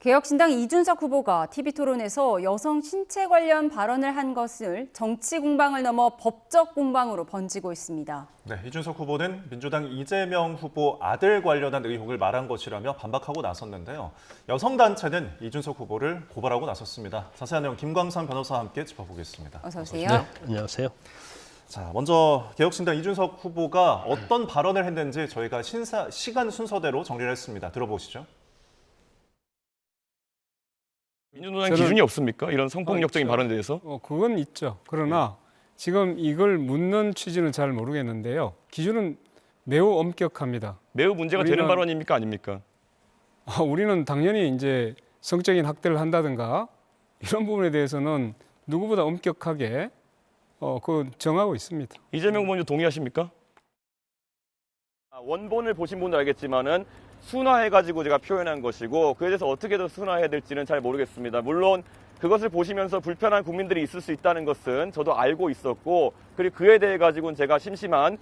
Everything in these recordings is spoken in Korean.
개혁신당 이준석 후보가 TV토론에서 여성 신체 관련 발언을 한 것을 정치 공방을 넘어 법적 공방으로 번지고 있습니다. 네, 이준석 후보는 민주당 이재명 후보 아들 관련한 의혹을 말한 것이라며 반박하고 나섰는데요. 여성단체는 이준석 후보를 고발하고 나섰습니다. 자세한 내용 김광삼 변호사와 함께 짚어보겠습니다. 어서 오세요. 네, 안녕하세요. 자, 먼저 개혁신당 이준석 후보가 어떤 발언을 했는지 저희가 시간 순서대로 정리를 했습니다. 들어보시죠. 민주노당 기준이 없습니까? 이런 성폭력적인 발언에 대해서? 그건 있죠. 그러나 지금 이걸 묻는 취지는 잘 모르겠는데요. 기준은 매우 엄격합니다. 매우 문제가 되는 발언입니까? 아닙니까? 우리는 당연히 이제 성적인 학대를 한다든가 이런 부분에 대해서는 누구보다 엄격하게 정하고 있습니다. 이재명 후보님 동의하십니까? 원본을 보신 분도 알겠지만은 순화해가지고 제가 표현한 것이고 그에 대해서 어떻게 더 순화해야 될지는 잘 모르겠습니다. 물론 그것을 보시면서 불편한 국민들이 있을 수 있다는 것은 저도 알고 있었고 그리고 그에 대해 가지고는 제가 심심한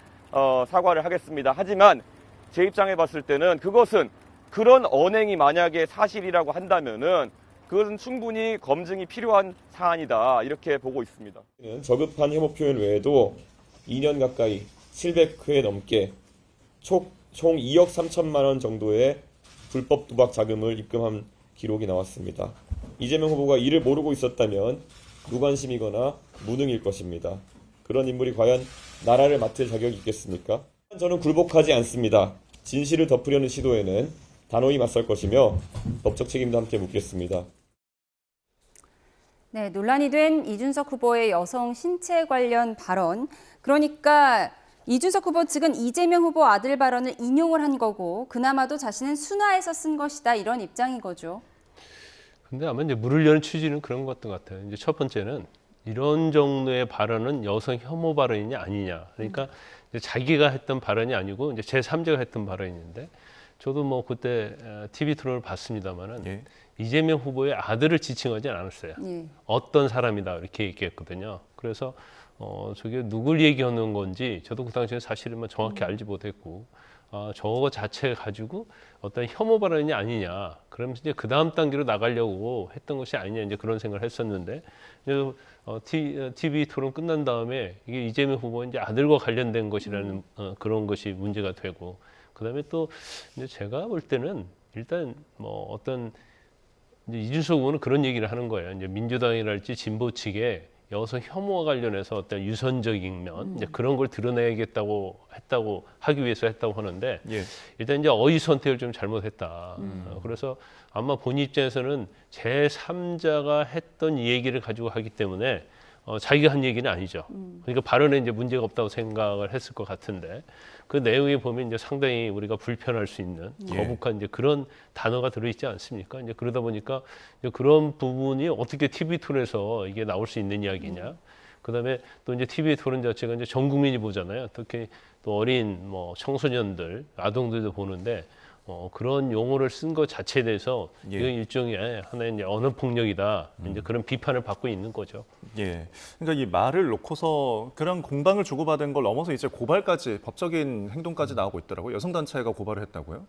사과를 하겠습니다. 하지만 제 입장에 봤을 때는 그것은 그런 언행이 만약에 사실이라고 한다면은 그것은 충분히 검증이 필요한 사안이다 이렇게 보고 있습니다. 저급한 혐오 표현 외에도 2년 가까이 700회 넘게 총 2억 3천만 원 정도의 불법 도박 자금을 입금한 기록이 나왔습니다. 이재명 후보가 이를 모르고 있었다면 무관심이거나 무능일 것입니다. 그런 인물이 과연 나라를 맡을 자격이 있겠습니까? 저는 굴복하지 않습니다. 진실을 덮으려는 시도에는 단호히 맞설 것이며 법적 책임도 함께 묻겠습니다. 네, 논란이 된 이준석 후보의 여성 신체 관련 발언. 그러니까 이준석 후보 측은 이재명 후보 아들 발언을 인용을 한 거고 그나마도 자신은 순화해서 쓴 것이다 이런 입장인 거죠. 근데 아마 이제 물으려는 취지는 그런 것 같아요. 이제 첫 번째는 이런 정도의 발언은 여성 혐오 발언이냐 아니냐. 그러니까 이제 자기가 했던 발언이 아니고 이제 제3자가 했던 발언인데 저도 뭐 그때 TV 토론을 봤습니다만은 예. 이재명 후보의 아들을 지칭하지 않았어요. 예. 어떤 사람이다 이렇게 얘기했거든요. 그래서 저게 누굴 얘기하는 건지 저도 그 당시에 사실은 정확히 알지 못했고 저거 자체 가지고 어떤 혐오 발언이 아니냐 그러면서 이제 그 다음 단계로 나가려고 했던 것이 아니냐 이제 그런 생각을 했었는데 TV 토론 끝난 다음에 이게 이재명 후보 이제 아들과 관련된 것이라는 그런 것이 문제가 되고 그다음에 또 이제 제가 볼 때는 일단 뭐 어떤 이제 이준석 후보는 그런 얘기를 하는 거예요. 이제 민주당이랄지 진보 측에 여성 혐오와 관련해서 어떤 유선적인 면 이제 그런 걸 드러내야겠다고 하기 위해서 했다고 하는데 예. 일단 이제 어휘 선택을 좀 잘못했다. 그래서 아마 본인 입장에서는 제3자가 했던 이 얘기를 가지고 하기 때문에 자기가 한 얘기는 아니죠. 그러니까 발언에 이제 문제가 없다고 생각을 했을 것 같은데 그 내용에 보면 이제 상당히 우리가 불편할 수 있는 거북한 이제 그런 단어가 들어있지 않습니까? 이제 그러다 보니까 이제 그런 부분이 어떻게 TV 토론에서 이게 나올 수 있는 이야기냐? 그다음에 또 이제 TV 토론 자체가 이제 전 국민이 보잖아요. 특히 또 어린 뭐 청소년들, 아동들도 보는데. 그런 용어를 쓴 것 자체에 대해서 이건 일종의 하나의 이제 언어 폭력이다. 이제 그런 비판을 받고 있는 거죠. 예. 그러니까 이 말을 놓고서 그런 공방을 주고받은 걸 넘어서 이제 고발까지 법적인 행동까지 나오고 있더라고요. 여성단체가 고발을 했다고요?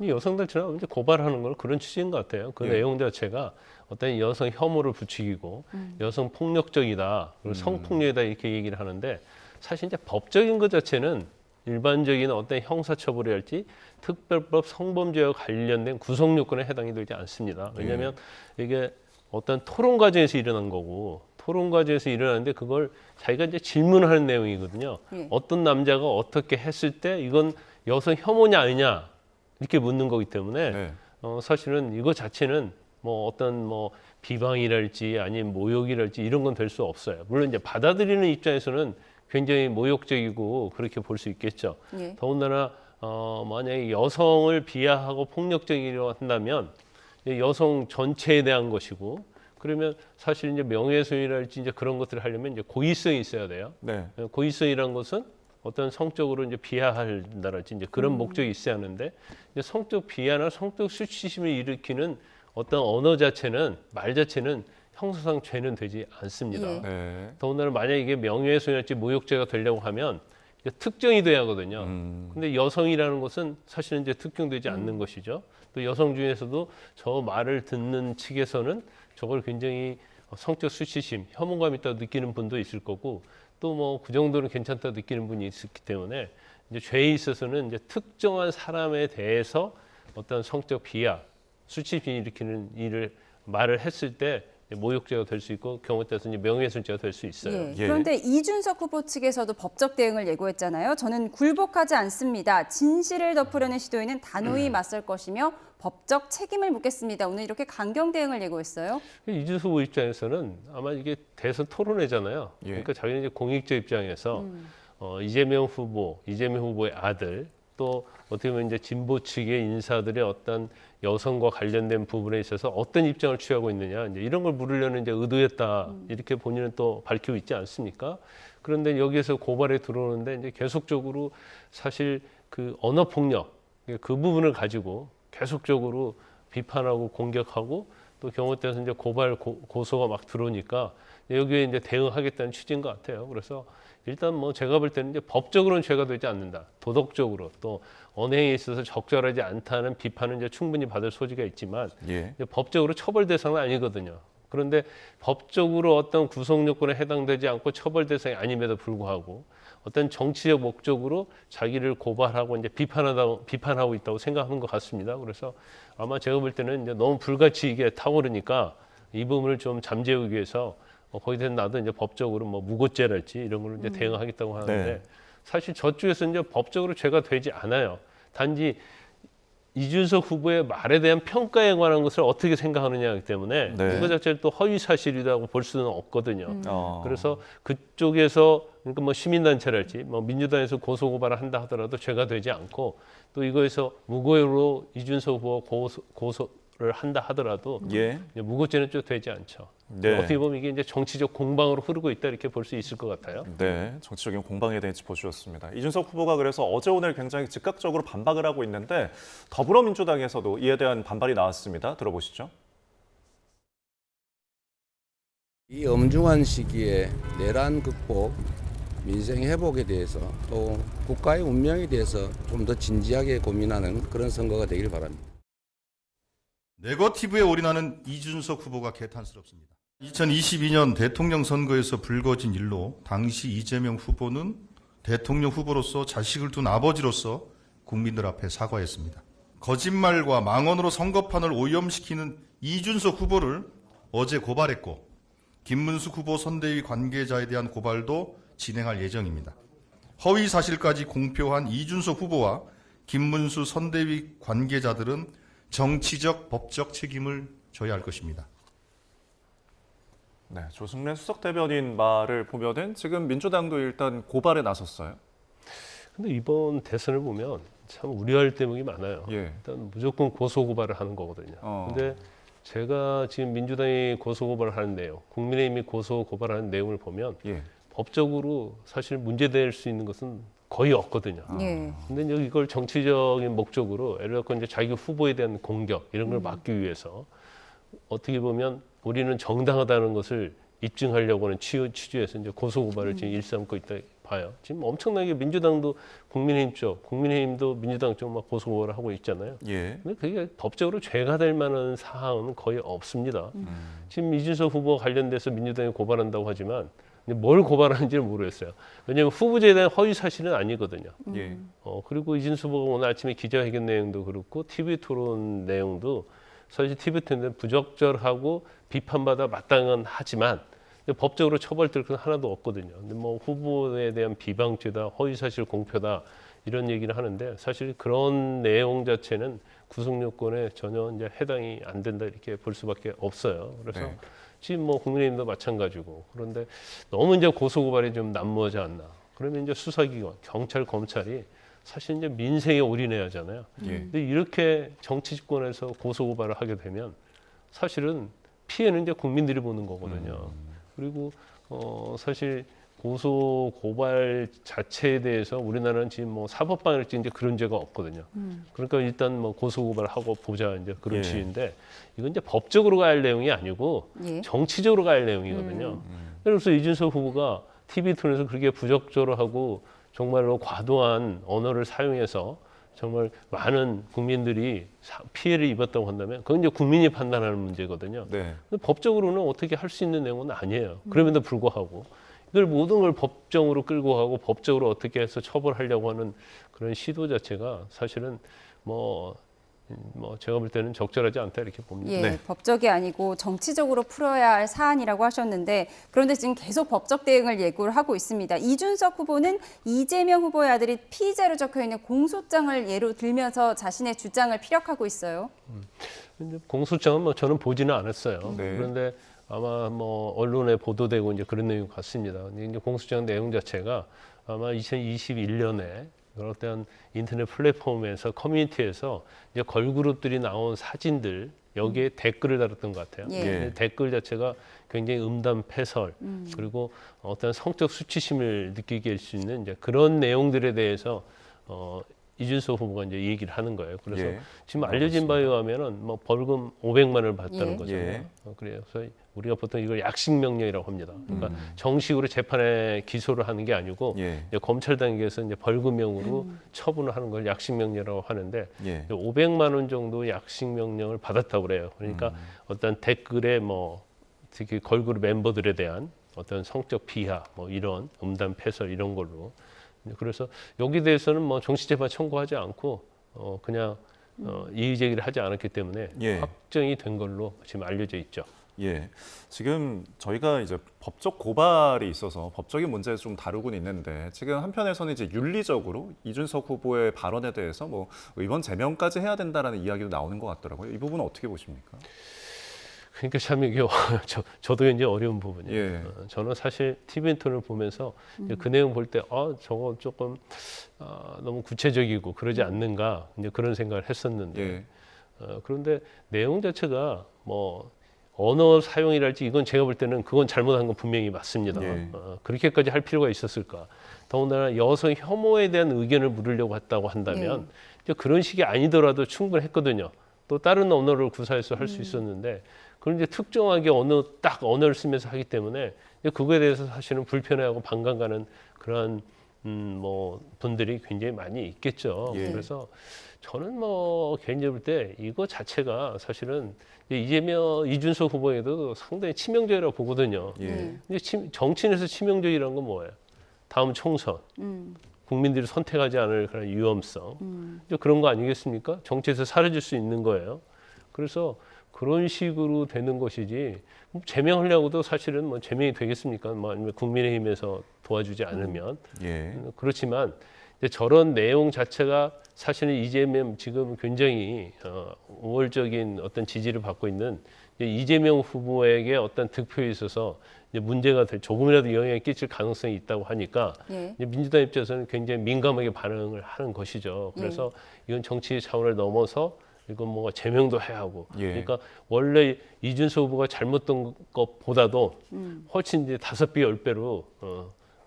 여성단체는 이제 고발하는 건 그런 취지인 것 같아요. 그 내용 자체가 어떤 여성 혐오를 부추기고 여성 폭력적이다, 그리고 성폭력이다 이렇게 얘기를 하는데 사실 이제 법적인 것 자체는 일반적인 어떤 형사처벌이랄지 특별법 성범죄와 관련된 구성 요건에 해당이 되지 않습니다. 왜냐하면 이게 어떤 토론 과정에서 일어난 거고 토론 과정에서 일어나는데 그걸 자기가 이제 질문하는 내용이거든요. 어떤 남자가 어떻게 했을 때 이건 여성 혐오냐 아니냐 이렇게 묻는 거기 때문에 사실은 이거 자체는 뭐 어떤 뭐 비방이랄지 아니면 모욕이랄지 이런 건 될 수 없어요. 물론 이제 받아들이는 입장에서는 굉장히 모욕적이고 그렇게 볼 수 있겠죠. 더군다나 만약에 여성을 비하하고 폭력적이라고 한다면 여성 전체에 대한 것이고 그러면 사실 이제 명예훼손이랄지 이제 그런 것들을 하려면 이제 고의성이 있어야 돼요. 네. 고의성이라는 것은 어떤 성적으로 이제 비하한다랄지 이제 그런 목적이 있어야 하는데 이제 성적 비하나 성적 수치심을 일으키는 어떤 언어 자체는 말 자체는 형사상 죄는 되지 않습니다. 네. 더군다나 만약에 이게 명예훼손이랄지 모욕죄가 되려고 하면 이제 특정이 돼야 하거든요. 음. 근데 여성이라는 것은 사실은 이제 특정되지 않는 것이죠. 또 여성 중에서도 저 말을 듣는 측에서는 저걸 굉장히 성적 수치심, 혐오감 있다고 느끼는 분도 있을 거고 또 뭐 그 정도는 괜찮다고 느끼는 분이 있기 때문에 이제 죄에 있어서는 이제 특정한 사람에 대해서 어떤 성적 비하, 수치심 일으키는 일을 말을 했을 때 모욕죄가 될 수 있고 경우에 따라서 이제 명예훼손죄가 될 수 있어요. 예. 예. 그런데 이준석 후보 측에서도 법적 대응을 예고했잖아요. 저는 굴복하지 않습니다. 진실을 덮으려는 시도에는 단호히 맞설 것이며 법적 책임을 묻겠습니다. 오늘 이렇게 강경 대응을 예고했어요. 이준석 후보 입장에서는 아마 이게 대선 토론회잖아요. 예. 그러니까 자기는 이제 공익적 입장에서 이재명 후보의 아들 또 어떻게 보면 이제 진보 측의 인사들의 어떤 여성과 관련된 부분에 있어서 어떤 입장을 취하고 있느냐 이제 이런 걸 물으려는 이제 의도였다 이렇게 본인은 또 밝히고 있지 않습니까? 그런데 여기에서 고발에 들어오는데 이제 계속적으로 사실 그 언어 폭력 그 부분을 가지고 계속적으로 비판하고 공격하고 또 경우에 따라서 이제 고소가 막 들어오니까 여기에 이제 대응하겠다는 취지인 것 같아요. 그래서 일단 뭐 제가 볼 때는 이제 법적으로는 죄가 되지 않는다. 도덕적으로 또 언행에 있어서 적절하지 않다는 비판은 이제 충분히 받을 소지가 있지만 예. 이제 법적으로 처벌 대상은 아니거든요. 그런데 법적으로 어떤 구속 요건에 해당되지 않고 처벌 대상이 아님에도 불구하고 어떤 정치적 목적으로 자기를 고발하고 이제 비판하고 있다고 생각하는 것 같습니다. 그래서 아마 제가 볼 때는 이제 너무 불같이 이게 타오르니까 이 부분을 좀 잠재우기 위해서 거기서 나도 이제 법적으로 뭐 무고죄랄지 이런 걸로 이제 대응하겠다고 하는데 네. 사실 저쪽에서 이제 법적으로 죄가 되지 않아요. 단지 이준석 후보의 말에 대한 평가에 관한 것을 어떻게 생각하느냐이기 때문에 네. 이거 자체를 또 허위 사실이라고 볼 수는 없거든요. 그래서 그쪽에서 그러니까 뭐 시민단체랄지 뭐 민주당에서 고소고발을 한다 하더라도 죄가 되지 않고 또 이거에서 무고로 이준석 후보 고소를 한다 하더라도 예. 무고죄는 좀 되지 않죠. 네. 어떻게 보면 이게 이제 정치적 공방으로 흐르고 있다 이렇게 볼 수 있을 것 같아요. 네, 정치적인 공방에 대해 짚어주셨습니다. 이준석 후보가 그래서 어제 오늘 굉장히 즉각적으로 반박을 하고 있는데 더불어민주당에서도 이에 대한 반발이 나왔습니다. 들어보시죠. 이 엄중한 시기에 내란 극복, 민생 회복에 대해서 또 국가의 운명에 대해서 좀 더 진지하게 고민하는 그런 선거가 되길 바랍니다. 네거티브에 올인하는 이준석 후보가 개탄스럽습니다. 2022년 대통령 선거에서 불거진 일로 당시 이재명 후보는 대통령 후보로서 자식을 둔 아버지로서 국민들 앞에 사과했습니다. 거짓말과 망언으로 선거판을 오염시키는 이준석 후보를 어제 고발했고 김문수 후보 선대위 관계자에 대한 고발도 진행할 예정입니다. 허위 사실까지 공표한 이준석 후보와 김문수 선대위 관계자들은 정치적, 법적 책임을 져야 할 것입니다. 네, 조승래 수석 대변인 말을 보면은 지금 민주당도 일단 고발에 나섰어요. 근데 이번 대선을 보면 참 우려할 대목이 많아요. 예. 일단 무조건 고소 고발을 하는 거거든요. 근데 제가 지금 민주당이 고소 고발을 하는 내용, 국민의힘이 고소 고발하는 내용을 보면 예. 법적으로 사실 문제될 수 있는 것은 거의 없거든요. 예. 근데 이제 이걸 정치적인 목적으로 예를 들어 이제 자기 후보에 대한 공격 이런 걸 막기 위해서 어떻게 보면 우리는 정당하다는 것을 입증하려고 하는 취지에서 이제 고소 고발을 지금 일삼고 있다 봐요. 지금 엄청나게 민주당도 국민의힘도 민주당 쪽 막 고소 고발을 하고 있잖아요. 예. 근데 그게 법적으로 죄가 될 만한 사항은 거의 없습니다. 지금 이준석 후보와 관련돼서 민주당이 고발한다고 하지만 뭘 고발하는지를 모르겠어요. 왜냐하면 후보자에 대한 허위 사실은 아니거든요. 예. 그리고 이준석 후보가 오늘 아침에 기자회견 내용도 그렇고 TV 토론 내용도 사실 TV 토론은 부적절하고 비판받아 마땅은 하지만 법적으로 처벌될 건 하나도 없거든요. 근데 뭐 후보에 대한 비방죄다, 허위사실 공표다 이런 얘기를 하는데 사실 그런 내용 자체는 구속 요건에 전혀 이제 해당이 안 된다 이렇게 볼 수밖에 없어요. 그래서 네. 지금 뭐 국민의힘도 마찬가지고 그런데 너무 이제 고소 고발이 좀 난무하지 않나. 그러면 이제 수사기관, 경찰, 검찰이 사실 이제 민생에 올인해야 하잖아요. 예. 근데 이렇게 정치집권에서 고소 고발을 하게 되면 사실은 피해는 이제 국민들이 보는 거거든요. 그리고 사실 고소 고발 자체에 대해서 우리나라는 지금 뭐 사법방해랄지 이제 그런 죄가 없거든요. 그러니까 일단 뭐 고소 고발하고 보자 이제 그런 예. 취지인데 이건 이제 법적으로 갈 내용이 아니고 예. 정치적으로 갈 내용이거든요. 그래서 이준석 후보가 TV 토론에서 그렇게 부적절하고 정말로 과도한 언어를 사용해서 정말 많은 국민들이 피해를 입었다고 한다면 그건 이제 국민이 판단하는 문제거든요. 네. 근데 법적으로는 어떻게 할 수 있는 내용은 아니에요. 그럼에도 불구하고 이걸 모든 걸 법정으로 끌고 가고 법적으로 어떻게 해서 처벌하려고 하는 그런 시도 자체가 사실은 뭐 제가 볼 때는 적절하지 않다 이렇게 봅니다. 예, 네. 법적이 아니고 정치적으로 풀어야 할 사안이라고 하셨는데 그런데 지금 계속 법적 대응을 예고를 하고 있습니다. 이준석 후보는 이재명 후보의 아들이 피의자로 적혀 있는 공소장을 예로 들면서 자신의 주장을 피력하고 있어요. 근데 공소장은 뭐 저는 보지는 않았어요. 네. 그런데 아마 뭐 언론에 보도되고 이제 그런 내용 같습니다. 근데 이제 공소장 내용 자체가 아마 2021년에 어떤 인터넷 플랫폼에서 커뮤니티에서 이제 걸그룹들이 나온 사진들 여기에 댓글을 달았던 것 같아요. 예. 근데 댓글 자체가 굉장히 음담 패설 그리고 어떤 성적 수치심을 느끼게 할 수 있는 이제 그런 내용들에 대해서 이준석 후보가 이제 얘기를 하는 거예요. 그래서 예. 지금 알려진 바에 의하면은 뭐 벌금 500만 원을 받았다는 예. 거잖아요. 예. 그래서 우리가 보통 이걸 약식 명령이라고 합니다. 그러니까 정식으로 재판에 기소를 하는 게 아니고 예. 이제 검찰 단계에서 이제 벌금형으로 처분을 하는 걸 약식 명령이라고 하는데 예. 500만 원 정도 약식 명령을 받았다고 그래요. 그러니까 어떤 댓글에 뭐 특히 걸그룹 멤버들에 대한 어떤 성적 비하 뭐 이런 음담 패설 이런 걸로 그래서 여기 대해서는 뭐 정치재판 청구하지 않고 그냥 이의 제기를 하지 않았기 때문에 예. 확정이 된 걸로 지금 알려져 있죠. 예, 지금 저희가 이제 법적 고발이 있어서 법적인 문제를 좀 다루곤 있는데 지금 한편에서는 이제 윤리적으로 이준석 후보의 발언에 대해서 뭐 의원 제명까지 해야 된다라는 이야기도 나오는 것 같더라고요. 이 부분은 어떻게 보십니까? 그러니까 참 이게 저도 이제 어려운 부분이에요. 예. 저는 사실 TV 인터뷰를 보면서 그 내용 볼 때 저거 조금 너무 구체적이고 그러지 않는가 이제 그런 생각을 했었는데 예. 그런데 내용 자체가 뭐 언어 사용이랄지 이건 제가 볼 때는 그건 잘못한 건 분명히 맞습니다. 예. 그렇게까지 할 필요가 있었을까? 더군다나 여성 혐오에 대한 의견을 물으려고 했다고 한다면 이제 그런 식이 아니더라도 충분했거든요. 또 다른 언어를 구사해서 할 수 있었는데 그런데 특정하게 딱 언어를 쓰면서 하기 때문에 그거에 대해서 사실은 불편해하고 반감 가는 그런 뭐 분들이 굉장히 많이 있겠죠. 예. 그래서 저는 뭐 개인적으로 볼 때 이거 자체가 사실은 이준석 후보에도 상당히 치명적이라고 보거든요. 예. 근데 정치인에서 치명적이라는 건 뭐예요? 다음 총선. 국민들이 선택하지 않을 그런 위험성. 이제 그런 거 아니겠습니까? 정치에서 사라질 수 있는 거예요. 그래서 그런 식으로 되는 것이지 제명하려고도 사실은 뭐 제명이 되겠습니까? 뭐 아니면 국민의힘에서 도와주지 않으면 예. 그렇지만 이제 저런 내용 자체가 사실은 이재명 지금 굉장히 우월적인 어떤 지지를 받고 있는 이재명 후보에게 어떤 득표에 있어서 이제 문제가 조금이라도 영향을 끼칠 가능성이 있다고 하니까 예. 이제 민주당 입장에서는 굉장히 민감하게 반응을 하는 것이죠. 그래서 이건 정치 차원을 넘어서 이건 뭔가 제명도 해야 하고. 예. 그러니까 원래 이준석 후보가 잘못된 것보다도 훨씬 이제 5배, 10배로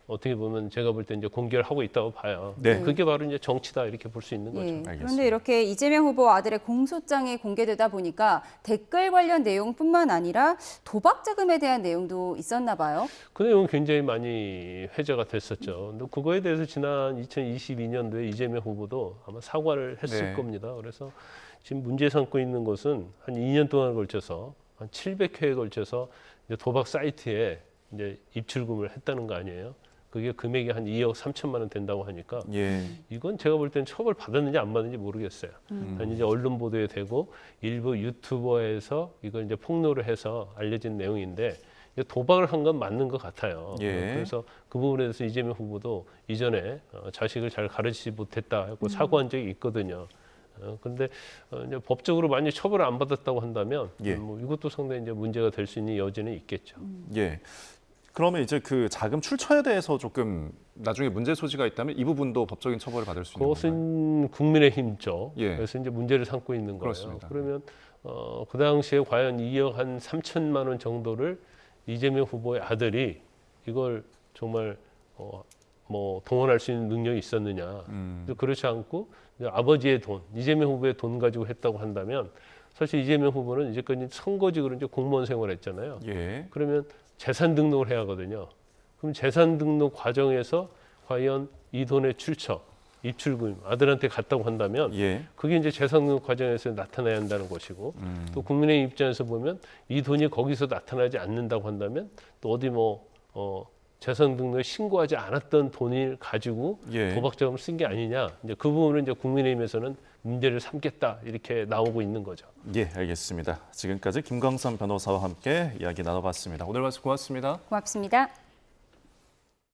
어떻게 보면 제가 볼 때 이제 공개를 하고 있다고 봐요. 네. 그게 바로 이제 정치다 이렇게 볼 수 있는 거죠. 예. 알겠습니다. 그런데 이렇게 이재명 후보 아들의 공소장이 공개되다 보니까 댓글 관련 내용뿐만 아니라 도박 자금에 대한 내용도 있었나 봐요. 그 내용은 굉장히 많이 회자가 됐었죠. 근데 그거에 대해서 지난 2022년도에 이재명 후보도 아마 사과를 했을 네. 겁니다. 그래서 지금 문제 삼고 있는 것은 한 2년 동안 걸쳐서 한 700회에 걸쳐서 이제 도박 사이트에 이제 입출금을 했다는 거 아니에요? 그게 금액이 한 2억 3천만 원 된다고 하니까 예. 이건 제가 볼 때는 처벌 받았는지 안 받았는지 모르겠어요. 이제 언론 보도에 되고 일부 유튜버에서 이걸 이제 폭로를 해서 알려진 내용인데 이제 도박을 한 건 맞는 것 같아요. 예. 그래서 그 부분에 대해서 이재명 후보도 이전에 자식을 잘 가르치지 못했다 하고 사과한 적이 있거든요. 그런데 이제 법적으로 만약 처벌을 안 받았다고 한다면 예. 뭐 이것도 상당히 이제 문제가 될 수 있는 여지는 있겠죠. 예. 그러면 이제 그 자금 출처에 대해서 조금 나중에 문제 소지가 있다면 이 부분도 법적인 처벌을 받을 수 있는 건가요? 그것은 국민의힘 쪽. 예. 그래서 이제 문제를 삼고 있는 거예요. 그렇습니다. 그러면 그 당시에 과연 2억 한 3천만 원 정도를 이재명 후보의 아들이 이걸 정말 뭐 동원할 수 있는 능력이 있었느냐? 그렇지 않고 아버지의 돈, 이재명 후보의 돈 가지고 했다고 한다면 사실 이재명 후보는 이제까지 선거직으로 이제 공무원 생활했잖아요. 예. 그러면 재산 등록을 해야 하거든요. 그럼 재산 등록 과정에서 과연 이 돈의 출처, 입출금 아들한테 갔다고 한다면 예. 그게 이제 재산등록 과정에서 나타나야 한다는 것이고 또 국민의 입장에서 보면 이 돈이 거기서 나타나지 않는다고 한다면 또 어디 재산등록에 신고하지 않았던 돈을 가지고 예. 도박 자금을 쓴 게 아니냐. 이제 그 부분을 이제 국민의힘에서는 문제를 삼겠다 이렇게 나오고 있는 거죠. 예, 알겠습니다. 지금까지 김광삼 변호사와 함께 이야기 나눠봤습니다. 오늘 말씀 고맙습니다. 고맙습니다.